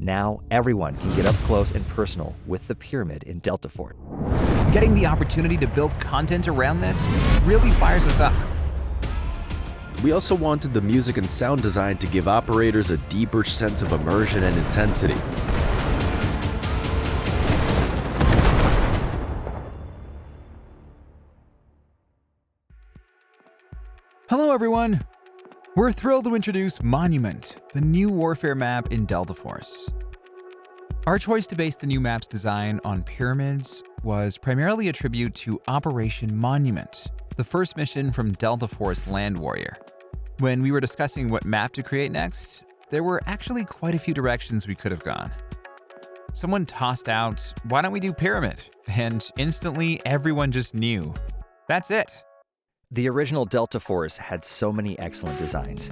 Now, everyone can get up close and personal with the pyramid in Delta Fort. Getting the opportunity to build content around this really fires us up. We also wanted the music and sound design to give operators a deeper sense of immersion and intensity. Hello everyone! We're thrilled to introduce Monument, the new warfare map in Delta Force. Our choice to base the new map's design on pyramids was primarily a tribute to Operation Monument, the first mission from Delta Force Land Warrior. When we were discussing what map to create next, there were actually quite a few directions we could have gone. Someone tossed out, "Why don't we do Pyramid?" And instantly everyone just knew. That's it. The original Delta Force had so many excellent designs.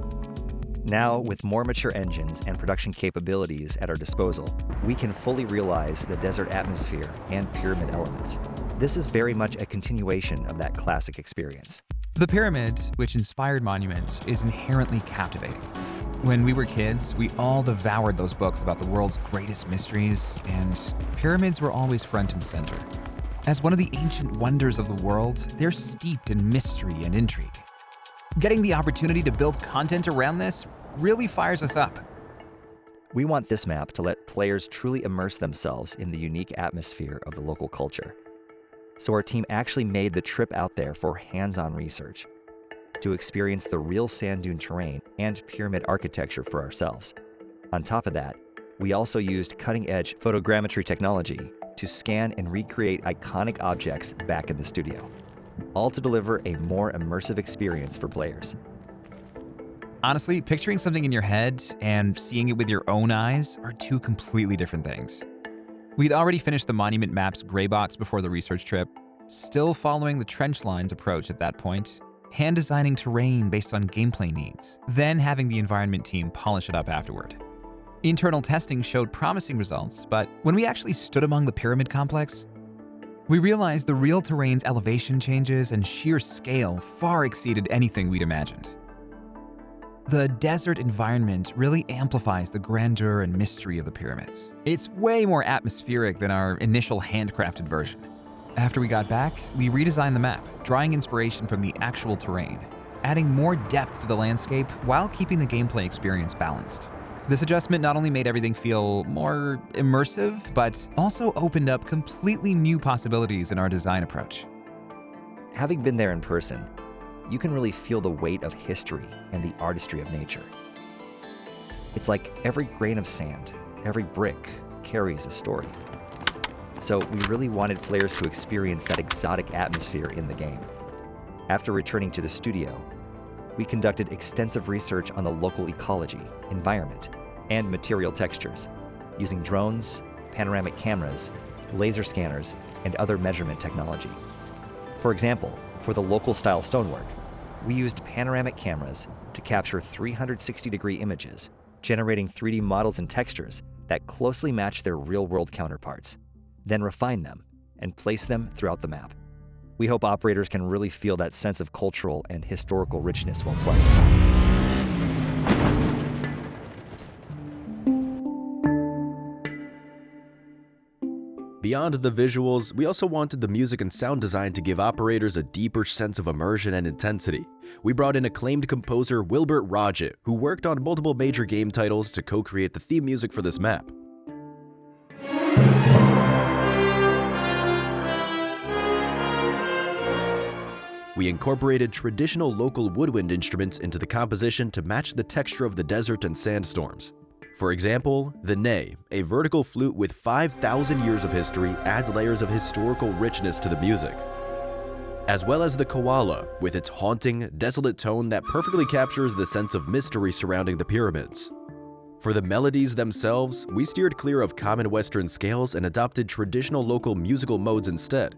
Now, with more mature engines and production capabilities at our disposal, we can fully realize the desert atmosphere and pyramid elements. This is very much a continuation of that classic experience. The pyramid, which inspired Monument, is inherently captivating. When we were kids, we all devoured those books about the world's greatest mysteries, and pyramids were always front and center. As one of the ancient wonders of the world, they're steeped in mystery and intrigue. Getting the opportunity to build content around this really fires us up. We want this map to let players truly immerse themselves in the unique atmosphere of the local culture. So our team actually made the trip out there for hands-on research, to experience the real sand dune terrain and pyramid architecture for ourselves. On top of that, we also used cutting-edge photogrammetry technology to scan and recreate iconic objects back in the studio, all to deliver a more immersive experience for players. Honestly, picturing something in your head and seeing it with your own eyes are two completely different things. We'd already finished the Monument map's gray box before the research trip, still following the trench lines approach at that point, hand designing terrain based on gameplay needs, then having the environment team polish it up afterward. Internal testing showed promising results, but when we actually stood among the pyramid complex, we realized the real terrain's elevation changes and sheer scale far exceeded anything we'd imagined. The desert environment really amplifies the grandeur and mystery of the pyramids. It's way more atmospheric than our initial handcrafted version. After we got back, we redesigned the map, drawing inspiration from the actual terrain, adding more depth to the landscape while keeping the gameplay experience balanced. This adjustment not only made everything feel more immersive, but also opened up completely new possibilities in our design approach. Having been there in person, you can really feel the weight of history and the artistry of nature. It's like every grain of sand, every brick carries a story. So we really wanted players to experience that exotic atmosphere in the game. After returning to the studio, we conducted extensive research on the local ecology, environment, and material textures, using drones, panoramic cameras, laser scanners, and other measurement technology. For example, for the local-style stonework, we used panoramic cameras to capture 360-degree images, generating 3D models and textures that closely match their real-world counterparts, then refine them and place them throughout the map. We hope operators can really feel that sense of cultural and historical richness while playing. Beyond the visuals, we also wanted the music and sound design to give operators a deeper sense of immersion and intensity. We brought in acclaimed composer Wilbert Rajit, who worked on multiple major game titles to co-create the theme music for this map. We incorporated traditional local woodwind instruments into the composition to match the texture of the desert and sandstorms. For example, the ney, a vertical flute with 5,000 years of history, adds layers of historical richness to the music. As well as the koala, with its haunting, desolate tone that perfectly captures the sense of mystery surrounding the pyramids. For the melodies themselves, we steered clear of common Western scales and adopted traditional local musical modes instead.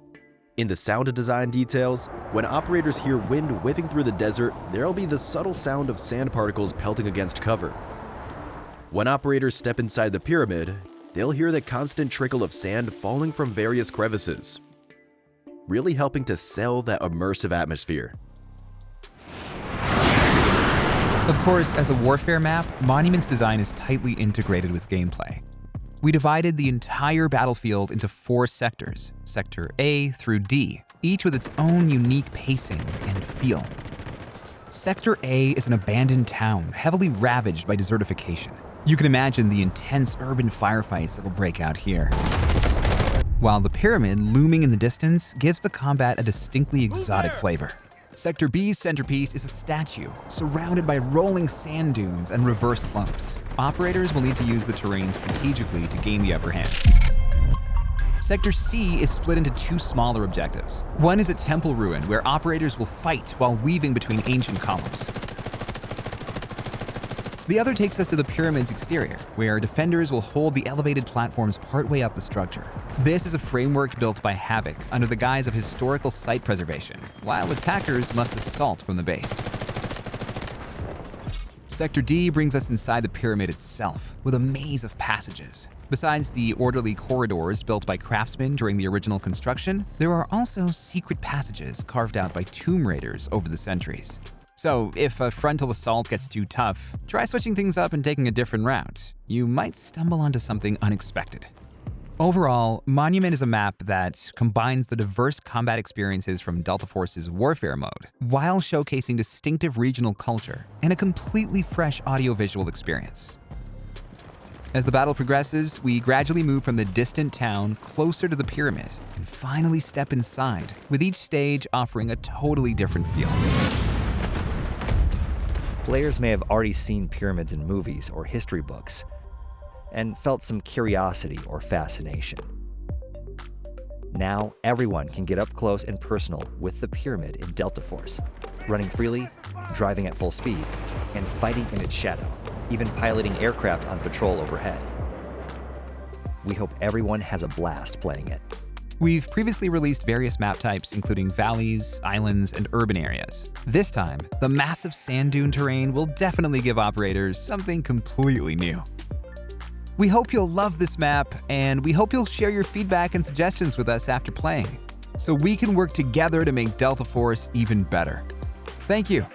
In the sound design details, when operators hear wind whipping through the desert, there'll be the subtle sound of sand particles pelting against cover. When operators step inside the pyramid, they'll hear the constant trickle of sand falling from various crevices, really helping to sell that immersive atmosphere. Of course, as a warfare map, Monument's design is tightly integrated with gameplay. We divided the entire battlefield into 4 sectors, Sector A through D, each with its own unique pacing and feel. Sector A is an abandoned town, heavily ravaged by desertification. You can imagine the intense urban firefights that will break out here. While the pyramid, looming in the distance, gives the combat a distinctly exotic flavor. Sector B's centerpiece is a statue, surrounded by rolling sand dunes and reverse slopes. Operators will need to use the terrain strategically to gain the upper hand. Sector C is split into 2 smaller objectives. One is a temple ruin where operators will fight while weaving between ancient columns. The other takes us to the pyramid's exterior, where defenders will hold the elevated platforms partway up the structure. This is a framework built by Havoc under the guise of historical site preservation, while attackers must assault from the base. Sector D brings us inside the pyramid itself, with a maze of passages. Besides the orderly corridors built by craftsmen during the original construction, there are also secret passages carved out by tomb raiders over the centuries. So, if a frontal assault gets too tough, try switching things up and taking a different route. You might stumble onto something unexpected. Overall, Monument is a map that combines the diverse combat experiences from Delta Force's Warfare mode, while showcasing distinctive regional culture and a completely fresh audiovisual experience. As the battle progresses, we gradually move from the distant town closer to the pyramid and finally step inside, with each stage offering a totally different feel. Players may have already seen pyramids in movies or history books and felt some curiosity or fascination. Now, everyone can get up close and personal with the pyramid in Delta Force, running freely, driving at full speed, and fighting in its shadow, even piloting aircraft on patrol overhead. We hope everyone has a blast playing it. We've previously released various map types, including valleys, islands, and urban areas. This time, the massive sand dune terrain will definitely give operators something completely new. We hope you'll love this map, and we hope you'll share your feedback and suggestions with us after playing, so we can work together to make Delta Force even better. Thank you.